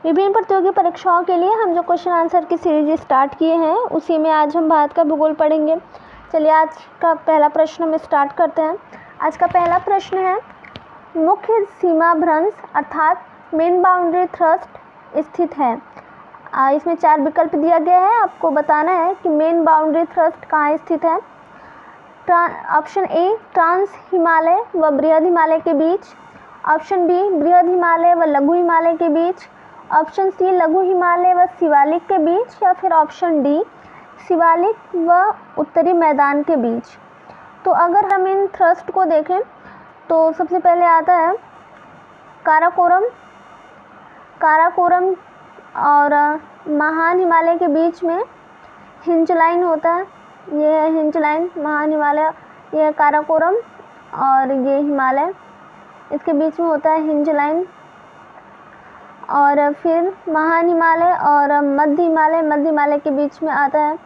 विभिन्न प्रतियोगी परीक्षाओं के लिए हम जो क्वेश्चन आंसर की सीरीज स्टार्ट किए हैं उसी में आज हम भारत का भूगोल पढ़ेंगे। चलिए आज का पहला प्रश्न हम स्टार्ट करते हैं। आज का पहला प्रश्न है, मुख्य सीमा भ्रंश अर्थात मेन बाउंड्री थ्रस्ट स्थित है। इसमें 4 विकल्प दिया गया है, आपको बताना है कि मेन बाउंड्री थ्रस्ट कहाँ स्थित है। ऑप्शन ए ट्रांस हिमालय व बृहद हिमालय के बीच, ऑप्शन बी बृहद हिमालय व लघु हिमालय के बीच, ऑप्शन सी लघु हिमालय व शिवालिक के बीच, या फिर ऑप्शन डी शिवालिक व उत्तरी मैदान के बीच। तो अगर हम इन थ्रस्ट को देखें तो सबसे पहले आता है काराकोरम और महान हिमालय के बीच में हिंज लाइन होता है। ये है हिंज लाइन, महान हिमालय, ये है काराकोरम और ये हिमालय, इसके बीच में होता है हिंज लाइन। और फिर महान हिमालय और मध्य हिमालय के बीच में आता है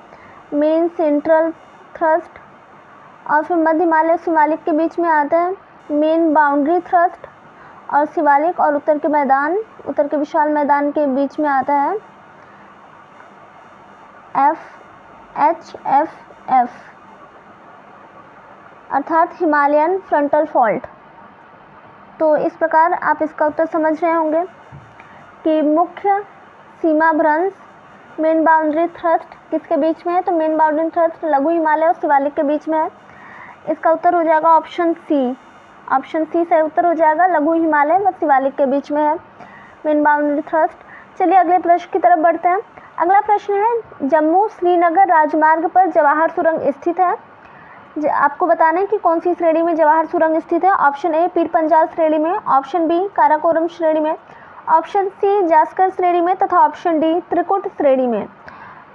मेन सेंट्रल थ्रस्ट। और फिर मध्य हिमालय शिवालिक के बीच में आता है मेन बाउंड्री थ्रस्ट। और शिवालिक और उत्तर के विशाल मैदान के बीच में आता है HFF अर्थात हिमालयन फ्रंटल फॉल्ट। तो इस प्रकार आप इसका उत्तर समझ रहे होंगे कि मुख्य सीमा भ्रंश मेन बाउंड्री थ्रस्ट किसके बीच में है। तो मेन बाउंड्री थ्रस्ट लघु हिमालय और शिवालिक के बीच में है। इसका उत्तर हो जाएगा ऑप्शन सी से उत्तर हो जाएगा, लघु हिमालय व शिवालिक के बीच में है मेन बाउंड्री थ्रस्ट। चलिए अगले प्रश्न की तरफ बढ़ते हैं। अगला प्रश्न है, जम्मू श्रीनगर राजमार्ग पर जवाहर सुरंग स्थित है। आपको बताना है कि कौन सी श्रेणी में जवाहर सुरंग स्थित है। ऑप्शन ए पीर पंजाल श्रेणी में, ऑप्शन बी काराकोरम श्रेणी में, ऑप्शन सी जास्कर श्रेणी में तथा ऑप्शन डी त्रिकुट श्रेणी में।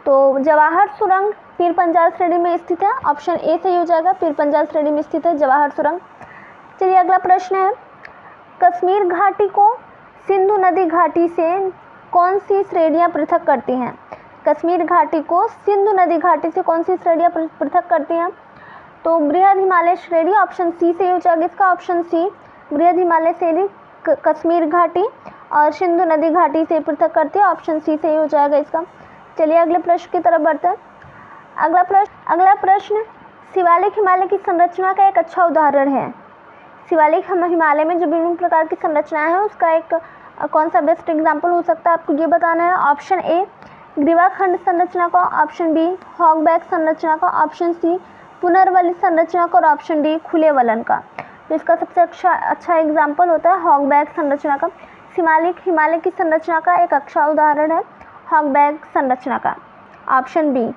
तो जवाहर सुरंग पीर पंजाल श्रेणी में स्थित है। ऑप्शन ए सही हो जाएगा, पीर पंजाल श्रेणी में स्थित है जवाहर सुरंग। चलिए अगला प्रश्न है, कश्मीर घाटी को सिंधु नदी घाटी से कौन सी श्रेणियां पृथक करती हैं। कश्मीर घाटी को सिंधु नदी घाटी से कौन सी श्रेणियां पृथक करती हैं। तो बृहद हिमालय श्रेणी, ऑप्शन सी सही हो जाएगा इसका, ऑप्शन सी बृहद हिमालय श्रेणी कश्मीर घाटी और सिंधु नदी घाटी से पृथक करती है, ऑप्शन सी सही हो जाएगा इसका। चलिए अगले प्रश्न की तरफ बढ़ते हैं। अगला प्रश्न शिवालिक हिमालय की संरचना का एक अच्छा उदाहरण है। शिवालिक हिमालय में जो विभिन्न प्रकार की संरचनाएं हैं उसका एक कौन सा बेस्ट एग्जाम्पल हो सकता है, आपको ये बताना है। ऑप्शन ए ग्रीवाखंड संरचना का, ऑप्शन बी हॉगबैक संरचना का, ऑप्शन सी पुनर्वलित संरचना का और ऑप्शन डी खुले वलन का। तो इसका सबसे अच्छा एग्जाम्पल होता है हॉगबैक संरचना का। शिवालिक हिमालय की संरचना का एक अच्छा उदाहरण है हॉगबैक संरचना का, ऑप्शन बी।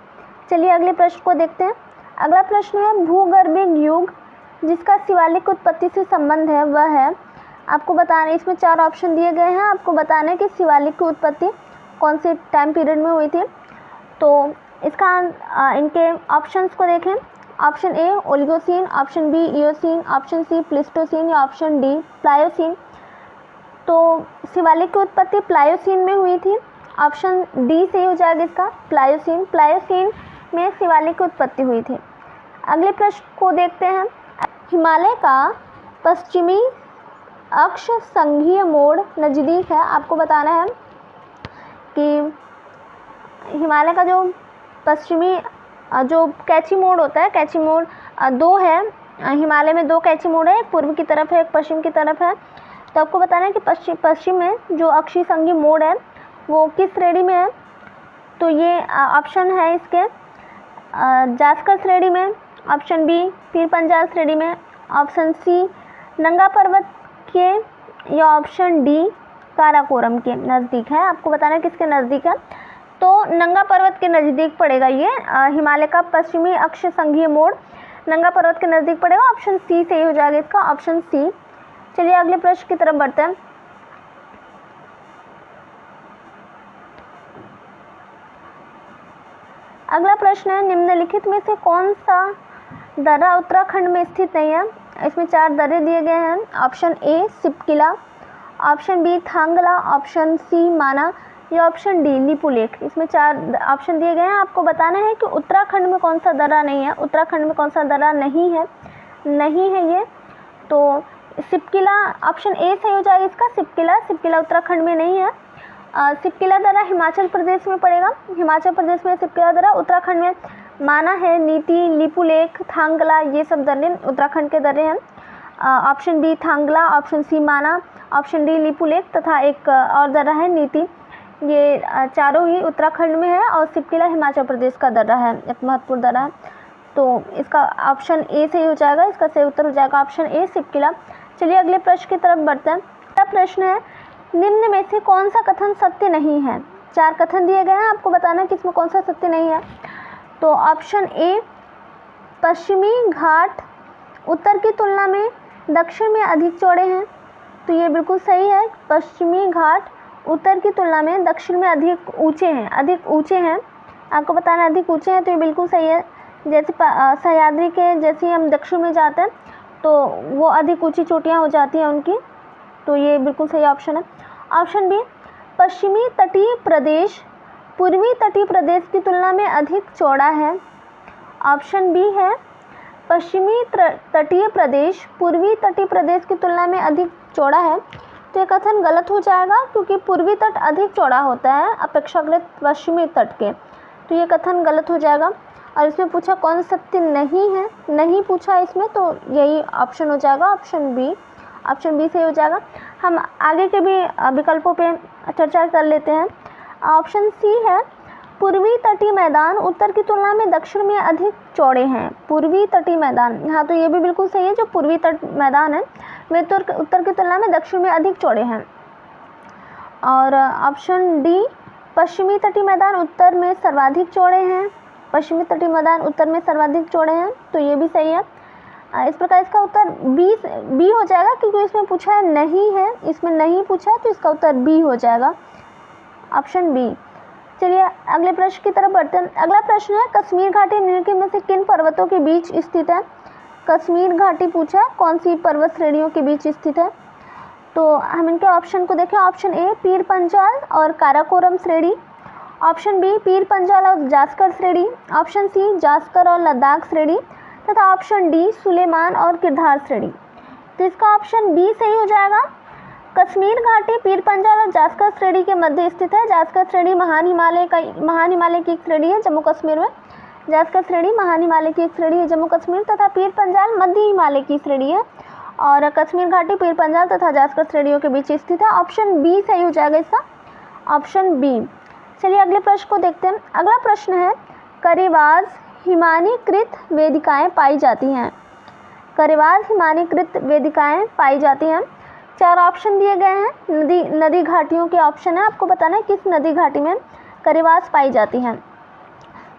चलिए अगले प्रश्न को देखते हैं। अगला प्रश्न है, भूगर्भिक युग जिसका शिवालिक उत्पत्ति से संबंध है वह है। आपको बताना, इसमें 4 ऑप्शन दिए गए हैं, आपको बताना है कि शिवालिक की उत्पत्ति कौन से टाइम पीरियड में हुई थी। तो इसका इनके ऑप्शंस को देखें। Option A Oligocene, option B Eocene, option C Pleistocene या ऑप्शन डी प्लायोसीन। तो शिवालिक की उत्पत्ति प्लायोसीन में हुई थी, ऑप्शन डी सही हो जाएगा इसका, प्लायोसीन में शिवालिक की उत्पत्ति हुई थी। अगले प्रश्न को देखते हैं। हिमालय का पश्चिमी अक्ष संघीय मोड़ नज़दीक है। आपको बताना है कि हिमालय का जो पश्चिमी जो कैची मोड़ होता है, कैची मोड़ 2 है। हिमालय में 2 कैची मोड़ है, एक पूर्व की तरफ है एक पश्चिम की तरफ है। तो आपको बताना है कि पश्चिम में जो अक्षीय संघीय मोड़ है वो किस श्रेणी में है। तो ये ऑप्शन है इसके जास्कर श्रेणी में, ऑप्शन बी पीर पंजाल श्रेणी में, ऑप्शन सी नंगा पर्वत के या ऑप्शन डी काराकोरम के नज़दीक है। आपको बताना है किसके नज़दीक है। तो नंगा पर्वत के नज़दीक पड़ेगा ये, हिमालय का पश्चिमी अक्ष संघीय मोड़ नंगा पर्वत के नज़दीक पड़ेगा, ऑप्शन सी सही हो जाएगा इसका, ऑप्शन सी। चलिए अगले प्रश्न की तरफ बढ़ते हैं। अगला प्रश्न है, निम्नलिखित में से कौन सा दर्रा उत्तराखंड में स्थित नहीं है। इसमें 4 दर्रे दिए गए हैं। Option A Shipki La, option B Thang La, option C Mana या ऑप्शन डी लिपुलेख। इसमें 4 ऑप्शन दिए गए हैं, आपको बताना है कि उत्तराखंड में कौन सा दर्रा नहीं है, उत्तराखंड में कौन सा दर्रा नहीं है ये। तो सिपकिला ऑप्शन ए सही हो जाएगा इसका, सिपकिला उत्तराखंड में नहीं है। सिपकिला दर्रा हिमाचल प्रदेश में पड़ेगा, हिमाचल प्रदेश में सिपकिला दर्रा। उत्तराखंड में माना है, नीति, लिपुलेख, थांगला, ये सब दर्रे उत्तराखंड के दर्रे हैं। Option B Thang La, option C माना, ऑप्शन डी लिपुलेख तथा एक और दर्रा है नीति। ये चारों ही उत्तराखंड में है और सिपकिला हिमाचल प्रदेश का दर्रा है, एक महत्वपूर्ण दर्रा है। तो इसका ऑप्शन ए सही हो जाएगा, इसका सही उत्तर हो जाएगा ऑप्शन ए सिपकिला। चलिए अगले प्रश्न की तरफ बढ़ते हैं। अगला प्रश्न है, निम्न में से कौन सा कथन सत्य नहीं है? 4 कथन दिए गए हैं, आपको बताना है कि इसमें कौन सा सत्य नहीं है। तो ऑप्शन ए, पश्चिमी घाट उत्तर की तुलना में दक्षिण में अधिक चौड़े हैं, तो ये बिल्कुल सही है। पश्चिमी घाट उत्तर की तुलना में दक्षिण में अधिक ऊंचे हैं, आपको बताना है अधिक ऊंचे हैं, तो ये बिल्कुल सही है। जैसे सह्याद्री के जैसे हम दक्षिण में जाते हैं तो वो अधिक ऊंची चोटियाँ हो जाती हैं उनकी, तो ये बिल्कुल सही ऑप्शन है। ऑप्शन बी, पश्चिमी तटीय प्रदेश पूर्वी तटीय प्रदेश की तुलना में अधिक चौड़ा है। ऑप्शन बी है, पश्चिमी तटीय प्रदेश पूर्वी तटीय प्रदेश की तुलना में अधिक चौड़ा है, तो ये कथन गलत हो जाएगा क्योंकि पूर्वी तट अधिक चौड़ा होता है अपेक्षाकृत पश्चिमी तट के, तो ये कथन गलत हो जाएगा। और इसमें पूछा कौन सत्य नहीं है, नहीं पूछा इसमें, तो यही ऑप्शन हो जाएगा ऑप्शन बी सही हो जाएगा। हम आगे के भी विकल्पों पे चर्चा कर लेते हैं। ऑप्शन सी है, पूर्वी तटीय मैदान उत्तर की तुलना में दक्षिण में अधिक चौड़े हैं। पूर्वी तटीय मैदान, हाँ तो ये भी बिल्कुल सही है, जो पूर्वी तट मैदान है वे उत्तर की तुलना में दक्षिण में अधिक चौड़े हैं। और ऑप्शन डी, पश्चिमी तटीय मैदान उत्तर में सर्वाधिक चौड़े हैं, पश्चिमी तटीय मैदान उत्तर में सर्वाधिक चौड़े हैं, तो ये भी सही है। इस प्रकार इसका उत्तर बी हो जाएगा क्योंकि इसमें पूछा है नहीं है, इसमें नहीं पूछा है, तो इसका उत्तर बी हो जाएगा ऑप्शन बी। चलिए अगले प्रश्न की तरफ बढ़ते हैं। अगला प्रश्न है, कश्मीर घाटी निम्नलिखित में से किन पर्वतों के बीच स्थित है? कश्मीर घाटी पूछा है, कौन सी पर्वत श्रेणियों के बीच स्थित है? तो हम इनके ऑप्शन को देखें। ऑप्शन ए, पीर पंजाल और काराकोरम श्रेणी। ऑप्शन बी, पीर पंजाल और जास्कर श्रेणी। ऑप्शन सी, जास्कर और लद्दाख श्रेणी। तथा ऑप्शन डी, सुलेमान और किरधार श्रेणी। तो इसका ऑप्शन बी सही हो जाएगा। कश्मीर घाटी पीर पंजाल और जास्कर श्रेणी के मध्य स्थित है। जास्कर श्रेणी महान हिमालय की एक श्रेणी है जम्मू कश्मीर में। जास्कर श्रेणी महान हिमालय की एक श्रेणी है जम्मू कश्मीर, तथा पीर पंजाल मध्य हिमालय की श्रेणी है। और कश्मीर घाटी पीर पंजाल तथा जास्कर श्रेणियों के बीच स्थित है। ऑप्शन बी सही हो जाएगा इसका, ऑप्शन बी। चलिए अगले प्रश्न को देखते हैं। अगला प्रश्न है, करेवाज हिमानीकृत वेदिकाएं पाई जाती हैं। करेवाज हिमानीकृत वेदिकाएं पाई जाती हैं। 4 ऑप्शन दिए गए हैं, नदी घाटियों के ऑप्शन है, आपको बताना है किस नदी घाटी में करेवाज पाई जाती हैं।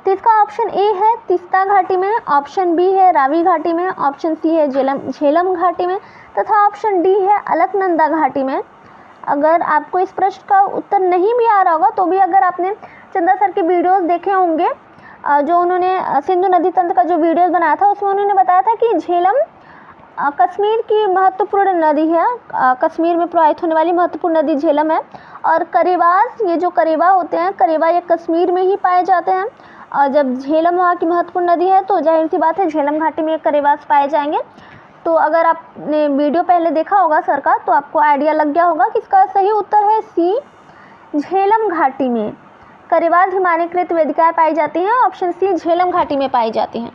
तो इसका ऑप्शन ए है तीस्ता घाटी में, ऑप्शन बी है रावी घाटी में, ऑप्शन सी है झेलम घाटी में, तथा ऑप्शन डी है अलकनंदा घाटी में। अगर आपको इस प्रश्न का उत्तर नहीं भी आ रहा होगा तो भी अगर आपने चंदा सर के वीडियोस देखे होंगे, जो उन्होंने सिंधु नदी तंत्र का जो वीडियोस बनाया था उसमें उन्होंने बताया था कि झेलम कश्मीर की महत्वपूर्ण नदी है, कश्मीर में प्रवाहित होने वाली महत्वपूर्ण नदी झेलम है। और करेवाज, ये जो करेवा होते हैं, करेवा ये कश्मीर में ही पाए जाते हैं। और जब झेलम वहाँ की महत्वपूर्ण नदी है तो जाहिर सी बात है झेलम घाटी में करेवाज पाए जाएंगे। तो अगर आपने वीडियो पहले देखा होगा सर का तो आपको आइडिया लग गया होगा कि इसका सही उत्तर है सी, झेलम घाटी में करेवाज हिमानीकृत वेदिकाएं पाई जाती हैं। ऑप्शन सी, झेलम घाटी में पाई जाती हैं।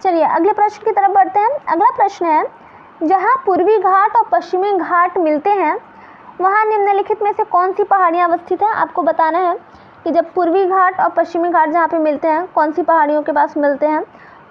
चलिए अगले प्रश्न की तरफ बढ़ते हैं। अगला प्रश्न है, जहाँ पूर्वी घाट और पश्चिमी घाट मिलते हैं वहाँ निम्नलिखित में से कौन सी पहाड़ियाँ अवस्थित हैं? आपको बताना है कि जब पूर्वी घाट और पश्चिमी घाट जहाँ पे मिलते हैं कौन सी पहाड़ियों के पास मिलते हैं।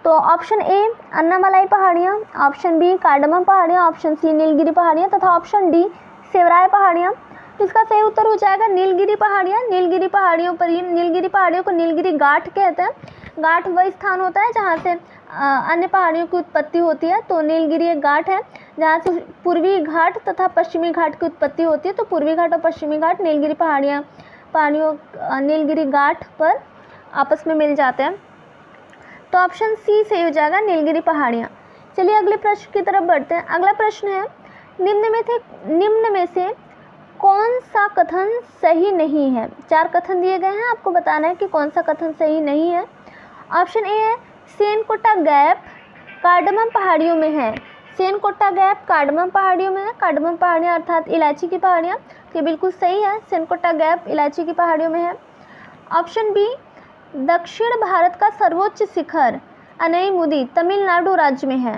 तो ऑप्शन ए अन्नामलाई पहाड़ियाँ, ऑप्शन बी कार्डमम पहाड़ियाँ, ऑप्शन सी नीलगिरी पहाड़ियाँ तथा ऑप्शन डी सेवराय पहाड़ियाँ। तो इसका सही उत्तर हो जाएगा नीलगिरी पहाड़ियाँ। नीलगिरी पहाड़ियों पर ही, नीलगिरी पहाड़ियों को नीलगिरी घाट कहते हैं। घाट वह स्थान होता है जहाँ से अन्य पहाड़ियों की उत्पत्ति होती है। तो नीलगिरी एक घाट है जहाँ से पूर्वी घाट तथा पश्चिमी घाट की उत्पत्ति होती है। तो पूर्वी घाट और पश्चिमी घाट नीलगिरी पहाड़ियों नीलगिरी घाट पर आपस में मिल जाते हैं। तो ऑप्शन सी सही हो जाएगा, नीलगिरी पहाड़ियाँ। चलिए अगले प्रश्न की तरफ बढ़ते हैं। अगला प्रश्न है, निम्न में से कौन सा कथन सही नहीं है? 4 कथन दिए गए हैं, आपको बताना है कि कौन सा कथन सही नहीं है। ऑप्शन ए है सेनकोटा गैप कार्डमम पहाड़ियों में है। सेनकोट्टा गैप कार्डमम पहाड़ियों में है। कार्डमम पहाड़ियाँ अर्थात इलायची की पहाड़ियाँ, ये बिल्कुल सही है, सेनकोट्टा गैप इलायची की पहाड़ियों में है। ऑप्शन बी, दक्षिण भारत का सर्वोच्च शिखर अनईमुदी तमिलनाडु राज्य में है।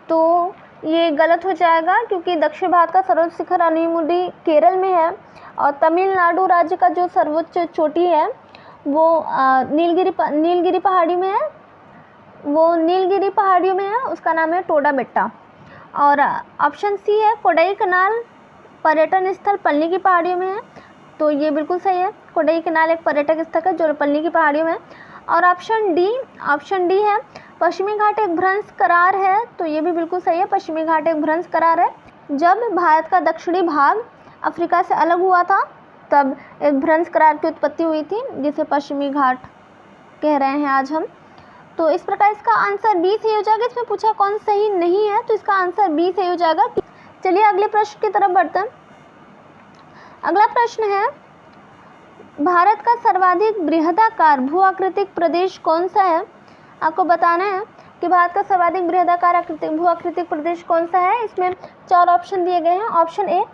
तो ये गलत हो जाएगा, क्योंकि दक्षिण भारत का सर्वोच्च शिखर अनईमुदी केरल में है और तमिलनाडु राज्य का जो सर्वोच्च चोटी है वो नीलगिरी पहाड़ी में है, वो नीलगिरी पहाड़ियों में है, उसका नाम है टोडा बेट्टा। और ऑप्शन सी है, कोडई कनाल पर्यटन स्थल पल्ली की पहाड़ियों में है। तो ये बिल्कुल सही है, कोडई कनाल एक पर्यटक स्थल है जो पल्ली की पहाड़ियों में है। और ऑप्शन डी है, पश्चिमी घाट एक भ्रंश करार है। तो ये भी बिल्कुल सही है, पश्चिमी घाट एक भ्रंश करार है। जब भारत का दक्षिणी भाग अफ्रीका से अलग हुआ था तब एक भ्रंश करार की उत्पत्ति हुई थी, जिसे पश्चिमी घाट कह रहे हैं आज हम। तो इस प्रकार इसका आंसर बी सही हो जाएगा। इसमें पूछा कौन सही नहीं है, तो इसका आंसर बी सही हो जाएगा। चलिए अगले प्रश्न की तरफ बढ़ते हैं। अगला प्रश्न है, भारत का सर्वाधिक बृहदाकार भू आकृतिक प्रदेश कौन सा है? आपको बताना है कि भारत का सर्वाधिक बृहदाकार भू आकृतिक प्रदेश कौन सा है। इसमें 4 ऑप्शन दिए गए हैं। ऑप्शन ए,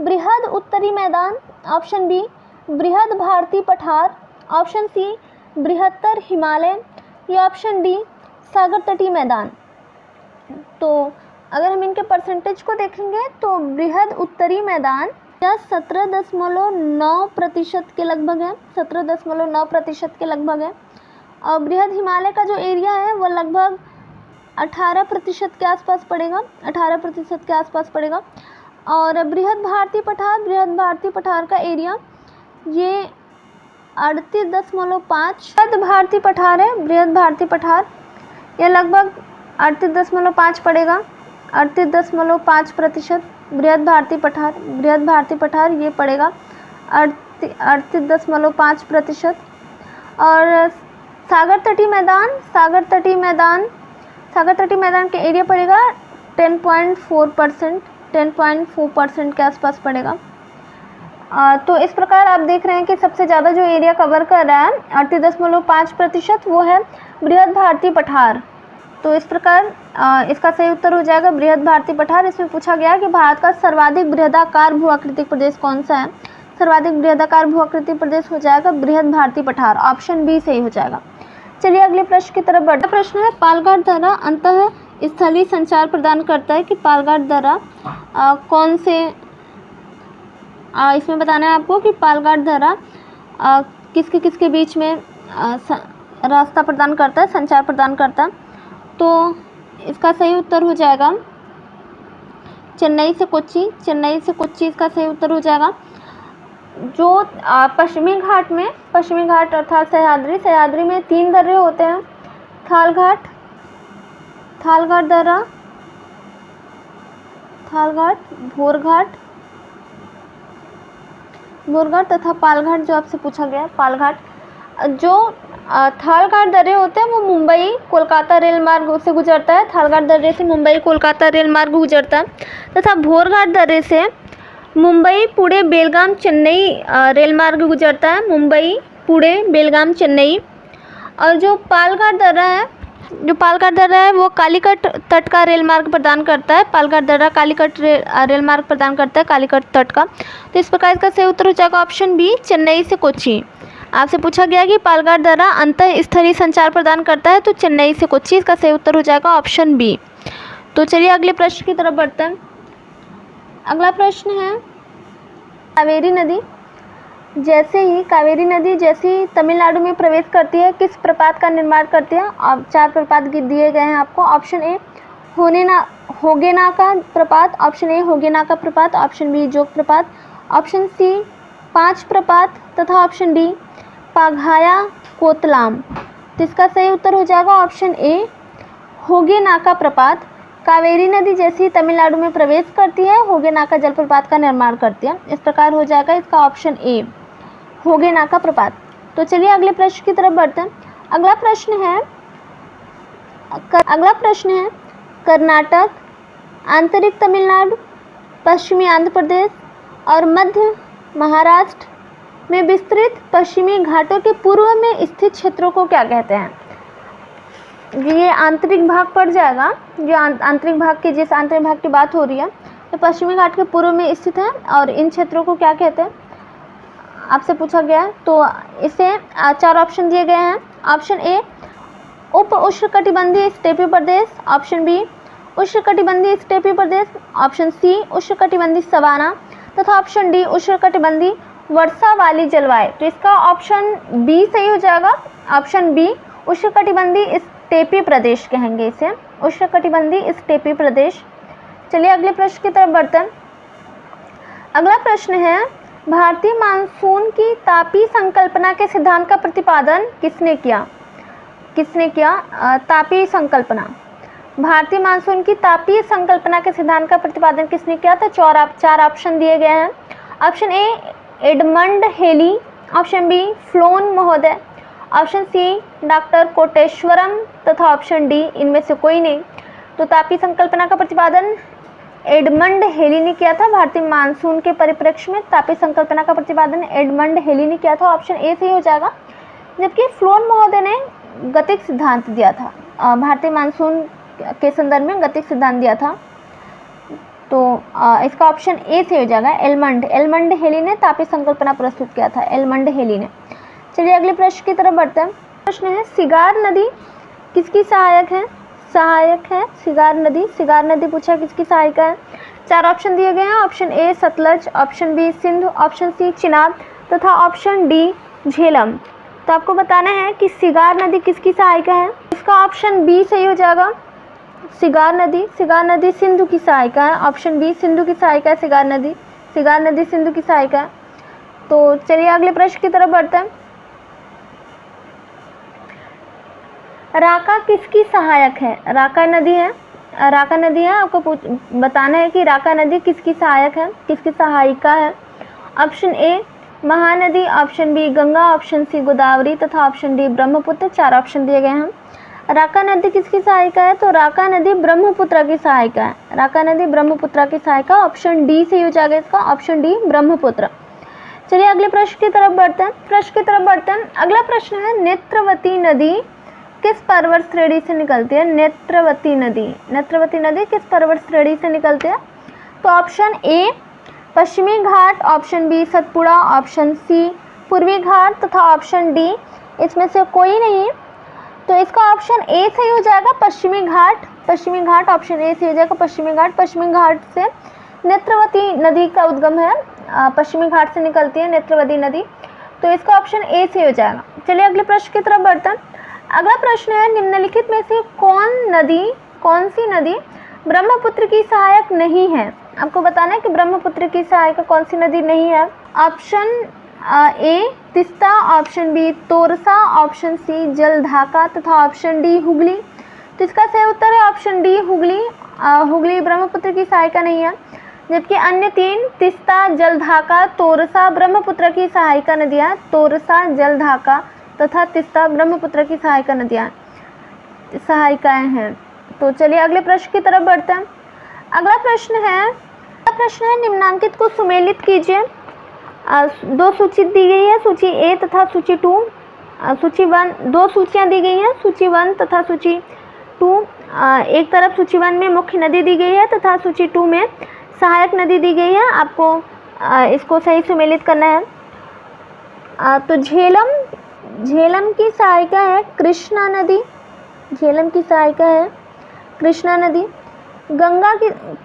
बृहद उत्तरी मैदान। ऑप्शन बी, बृहद भारतीय पठार। ऑप्शन सी, बृहत्तर हिमालय। या ऑप्शन डी, सागर तटीय मैदान। तो अगर हम इनके परसेंटेज को देखेंगे तो बृहद उत्तरी मैदान यह 17.9% के लगभग है, 17.9% के लगभग है। और बृहद हिमालय का जो एरिया है वो लगभग 18% के आसपास पड़ेगा, 18% के आसपास पड़ेगा। और बृहद भारतीय पठार का एरिया ये 38.5 बृहद भारतीय पठार है। बृहद भारतीय पठार ये लगभग 38.5 पड़ेगा, 38.5% बृहद भारतीय पठार ये पड़ेगा 38.5%। और सागर तटीय मैदान के एरिया पड़ेगा 10.4% के आसपास पड़ेगा। तो इस प्रकार आप देख रहे हैं कि सबसे ज़्यादा जो एरिया कवर कर रहा है 38.5% वो है बृहद भारतीय पठार। तो इस प्रकार इसका सही उत्तर हो जाएगा बृहद भारतीय पठार। इसमें पूछा गया कि भारत का सर्वाधिक बृहदाकार भू आकृतिक प्रदेश कौन सा है। सर्वाधिक बृहदाकार भू आकृतिक प्रदेश हो जाएगा बृहद भारतीय पठार, ऑप्शन बी सही हो जाएगा। चलिए अगले प्रश्न की तरफ बढ़ते। प्रश्न है, पालघाट दर्रा अंतः स्थलीय संचार प्रदान करता है कि पालघाट दर्रा कौन से इसमें बताना है आपको कि पालघाट दर्रा किसके किसके बीच में रास्ता प्रदान करता है, संचार प्रदान करता है। तो इसका सही उत्तर हो जाएगा चेन्नई से कोच्चि इसका सही उत्तर हो जाएगा। जो पश्चिमी घाट अर्थात सह्याद्री में 3 दर्रे होते हैं, थालघाट दर्रा, भोरघाट तथा पालघाट जो आपसे पूछा गया है, पालघाट। जो थालघाट दर्रे होते हैं वो मुंबई कोलकाता रेल मार्ग से गुजरता है। थालघाट दर्रे से मुंबई कोलकाता रेल मार्ग गुजरता है तथा भोरघाट दर्रे से मुंबई पुणे बेलगाम चेन्नई रेल मार्ग गुजरता है, मुंबई पुणे बेलगाम चेन्नई। और जो पालघाट दर्रा है वो कालीकट तट का रेल मार्ग प्रदान करता है। पालघाट दर्रा कालीकट रेल मार्ग प्रदान करता है, कालीकट तट का। तो इस प्रकार इसका सही उत्तर हो जाएगा ऑप्शन बी, चेन्नई से कोच्चि। आपसे पूछा गया कि पालघाट दर्रा अंतः स्थलीय संचार प्रदान करता है, तो चेन्नई से कोच्चि इसका सही उत्तर हो जाएगा ऑप्शन बी। तो चलिए अगले प्रश्न की तरफ बढ़ते हैं। अगला प्रश्न है, कावेरी नदी जैसी तमिलनाडु में प्रवेश करती है किस प्रपात का निर्माण करती है। अब 4 प्रपात दिए गए हैं आपको। ऑप्शन ए होगेनाका प्रपात, ऑप्शन ए होगेनाका प्रपात, ऑप्शन बी जोग प्रपात, ऑप्शन सी 5 प्रपात तथा ऑप्शन डी पाघाया कोतलाम। तो इसका सही उत्तर हो जाएगा ऑप्शन ए होगेनाका प्रपात। कावेरी नदी जैसी तमिलनाडु में प्रवेश करती है, होगेनाका जलप्रपात का निर्माण करती है। इस प्रकार हो जाएगा इसका ऑप्शन ए होगेनाका प्रपात। तो चलिए अगले प्रश्न की तरफ बढ़ते हैं। अगला प्रश्न है कर्नाटक, आंतरिक तमिलनाडु, पश्चिमी आंध्र प्रदेश और मध्य महाराष्ट्र में विस्तृत पश्चिमी घाटों के पूर्व में स्थित क्षेत्रों को क्या कहते हैं। ये आंतरिक भाग पड़ जाएगा, जो आंतरिक भाग की, जिस आंतरिक भाग की बात हो रही है, तो पश्चिमी घाट के पूर्व में स्थित है। और इन क्षेत्रों को क्या कहते हैं, आपसे पूछा गया है। तो इसे 4 ऑप्शन दिए गए हैं। ऑप्शन ए उप उष्णकटिबंधीय स्टेपी प्रदेश, ऑप्शन बी उष्णकटिबंधीय स्टेपी प्रदेश, ऑप्शन सी उष्णकटिबंधीय सवाना तथा ऑप्शन डी उष्णकटिबंधीय वर्षा वाली जलवायु। तो इसका ऑप्शन बी सही हो जाएगा। ऑप्शन बी उष्णकटिबंधीय स्टेपी प्रदेश कहेंगे इसे, उष्णकटिबंधीय स्टेपी प्रदेश। चलिए अगले प्रश्न की तरफ बढ़ते हैं। अगला प्रश्न है, भारतीय मानसून की तापीय संकल्पना के सिद्धांत का प्रतिपादन किसने किया? किसने किया तापीय संकल्पना? भारतीय मानसून की तापीय संकल्पना के सिद्धांत का प्रतिपादन किसने किया? तो 4 ऑप्शन दिए गए हैं। Option A Edmund Halley, option B Flohn महोदय, ऑप्शन सी डॉक्टर कोटेश्वरम तथा ऑप्शन डी इनमें से कोई नहीं। तो तापीय संकल्पना का प्रतिपादन एडमंड हेली ने किया था। भारतीय मानसून के परिप्रेक्ष्य में तापीय संकल्पना का प्रतिपादन एडमंड हेली ने किया था। ऑप्शन ए सही हो जाएगा। जबकि फ्लोन महोदय ने गतिक सिद्धांत दिया था, भारतीय मानसून के संदर्भ में गतिक सिद्धांत दिया था। तो इसका ऑप्शन ए से हो जाएगा। एडमंड हेली ने तापीय संकल्पना प्रस्तुत किया था, एडमंड हेली ने। चलिए अगले प्रश्न की तरफ बढ़ते हैं। प्रश्न है, सिगार नदी किसकी सहायक है? सिगार नदी पूछा किसकी सहायिका है? 4 ऑप्शन दिए गए हैं। Option A Sutlej, option B Sindhu, option C Chenab तथा ऑप्शन डी झेलम। तो आपको बताना है कि सिगार नदी किसकी सहायिका है। इसका ऑप्शन बी सही हो जाएगा। सिगार नदी सिंधु की सहायिका है। ऑप्शन बी सिंधु की सहायिका है सिगार नदी सिंधु की सहायिका है। तो चलिए अगले प्रश्न की तरफ बढ़ते हैं। राका किसकी सहायक है? राका नदी है। आपको बताना है कि राका नदी किसकी सहायक है, किसकी सहायिका है। Option A Mahanadi, option B Ganga, option C Godavari तथा ऑप्शन डी ब्रह्मपुत्र। 4 ऑप्शन दिए गए हैं। राका नदी किसकी सहायिका है? तो राका नदी ब्रह्मपुत्र की सहायिका है। राका नदी ब्रह्मपुत्र की सहायिका, ऑप्शन डी से हो जाएगा इसका, ऑप्शन डी ब्रह्मपुत्र। चलिए अगले प्रश्न की तरफ बढ़ते हैं। अगला प्रश्न है, नेत्रवती नदी किस पर्वत श्रेणी से निकलती है? नेत्रवती नदी किस पर्वत श्रेणी से निकलती है? तो ऑप्शन ए पश्चिमी घाट, option B Satpura, option C पूर्वी घाट तथा ऑप्शन डी इसमें से कोई नहीं। तो इसका ऑप्शन ए सही हो जाएगा, पश्चिमी घाट। ऑप्शन ए सही हो जाएगा, पश्चिमी घाट से नेत्रवती नदी का उद्गम है, पश्चिमी घाट से निकलती है नेत्रवती नदी। तो इसका ऑप्शन ए सही हो जाएगा। चलिए अगले प्रश्न की तरफ बढ़ते हैं। अगला प्रश्न है, निम्नलिखित में से कौन सी नदी ब्रह्मपुत्र की सहायक नहीं है? आपको बताना है कि ब्रह्मपुत्र की सहायक कौन सी नदी नहीं है। Option A Teesta, option B Torsa, option C Jaldhaka तथा ऑप्शन डी हुगली। तो इसका सही उत्तर है ऑप्शन डी हुगली ब्रह्मपुत्र की सहायिका नहीं है। जबकि अन्य 3 तिस्ता, जलढाका, तोरसा ब्रह्मपुत्र की सहायिका नदियाँ, तोरसा, जलढाका तथा तिस्ता ब्रह्मपुत्र की सहायिकाएं हैं। तो चलिए अगले प्रश्न की तरफ बढ़ते हैं। अगला प्रश्न है निम्नांकित को सुमेलित कीजिए। 2 सूची दी गई है, सूची ए तथा सूची 2। सूची 1 2 सूचियां दी गई हैं, सूची 1 तथा सूची 2। एक तरफ सूची 1 में मुख्य नदी दी गई है तथा सूची 2 में सहायक नदी दी गई है। आपको इसको सही सुमेलित करना है। तो झेलम की सहायिका है कृष्णा नदी,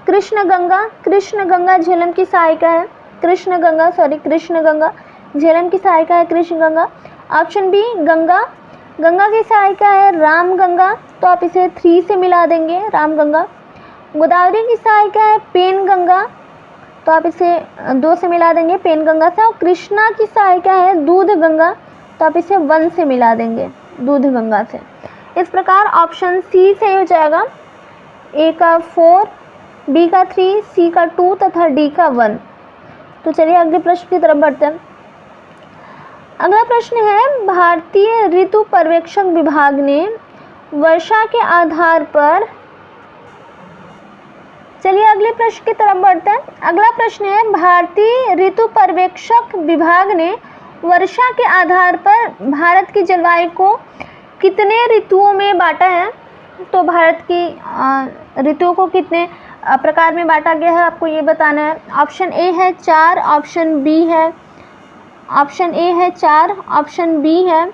कृष्ण गंगा झेलम की सहायिका है, कृष्ण गंगा झेलम की सहायिका है कृष्ण गंगा। ऑप्शन बी गंगा की सहायिका है राम गंगा, तो आप इसे 3 से मिला देंगे, राम गंगा। गोदावरी की सहायिका है पेन गंगा, तो आप इसे 2 से मिला देंगे, पेन गंगा से। और कृष्णा की सहायिका है दूध गंगा, तो आप इसे 1 से मिला देंगे, दूध गंगा से। इस प्रकार ऑप्शन सी सही हो जाएगा, ए का 4, बी का 3, सी का 2 तथा डी का 1। तो चलिए अगले प्रश्न की तरफ बढ़ते हैं। अगला प्रश्न है, भारतीय ऋतु पर्यवेक्षक विभाग ने वर्षा के आधार पर, चलिए अगले प्रश्न की तरफ बढ़ते हैं। अगला प्रश्न है, भारतीय ऋतु पर्यवेक्षक विभाग ने वर्षा के आधार पर भारत की जलवायु को कितने ऋतुओं में बांटा है? तो भारत की ऋतुओं को कितने प्रकार में बांटा गया है, आपको ये बताना है। ऑप्शन ए है 4, ऑप्शन बी है 4, ऑप्शन बी है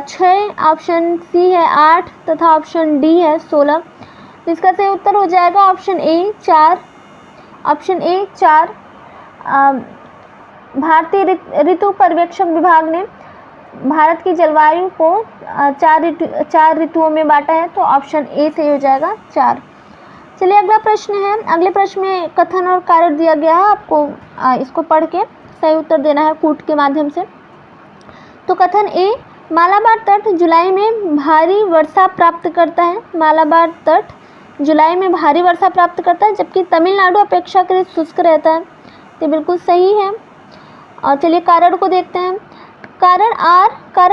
6, ऑप्शन सी है 8 तथा ऑप्शन डी है 16। तो इसका सही उत्तर हो जाएगा ऑप्शन ए 4। Option A 4। भारतीय ऋतु पर्यवेक्षक विभाग ने भारत की जलवायु को 4 ऋतुओं में बांटा है, तो ऑप्शन ए सही हो जाएगा 4। चलिए अगला प्रश्न है। अगले प्रश्न में कथन और कारण दिया गया है, आपको इसको पढ़ के सही उत्तर देना है कूट के माध्यम से। तो कथन ए, मालाबार तट जुलाई में भारी वर्षा प्राप्त करता है। मालाबार तट जुलाई में भारी वर्षा प्राप्त करता है, जबकि तमिलनाडु अपेक्षाकृत शुष्क रहता है। तो बिल्कुल सही है। और चलिए कारण को देखते हैं। कारण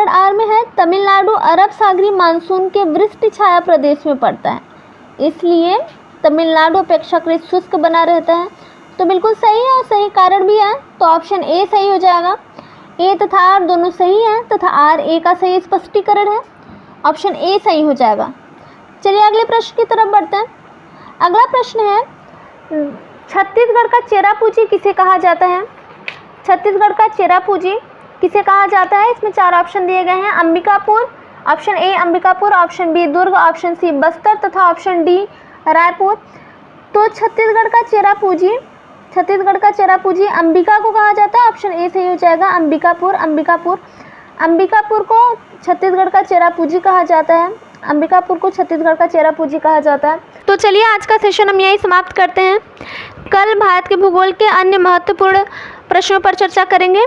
आर में है, तमिलनाडु अरब सागरीय मानसून के वृष्टि छाया प्रदेश में पड़ता है, इसलिए तमिलनाडु अपेक्षाकृत शुष्क बना रहता है। तो बिल्कुल सही है और सही कारण भी है, तो ऑप्शन ए सही हो जाएगा। ए तथा आर दोनों सही हैं तथा आर ए का सही स्पष्टीकरण है, ऑप्शन ए सही हो जाएगा। चलिए अगले प्रश्न की तरफ बढ़ते हैं। अगला प्रश्न है, छत्तीसगढ़ का चेरापूंजी किसे कहा जाता है? छत्तीसगढ़ का चेरापूंजी किसे कहा जाता है? इसमें 4 ऑप्शन दिए गए हैं। Ambikapur, option A Ambikapur, option B Durg, option C Bastar तथा ऑप्शन डी रायपुर। तो छत्तीसगढ़ का चेरापूंजी अंबिका को कहा जाता है, ऑप्शन ए सही हो जाएगा अंबिकापुर। अंबिकापुर को छत्तीसगढ़ का चेरापूंजी कहा जाता है। अंबिकापुर को छत्तीसगढ़ का चेरापूंजी कहा जाता है। तो चलिए आज का सेशन हम यहीं समाप्त करते हैं। कल भारत के भूगोल के अन्य महत्वपूर्ण प्रश्नों पर चर्चा करेंगे।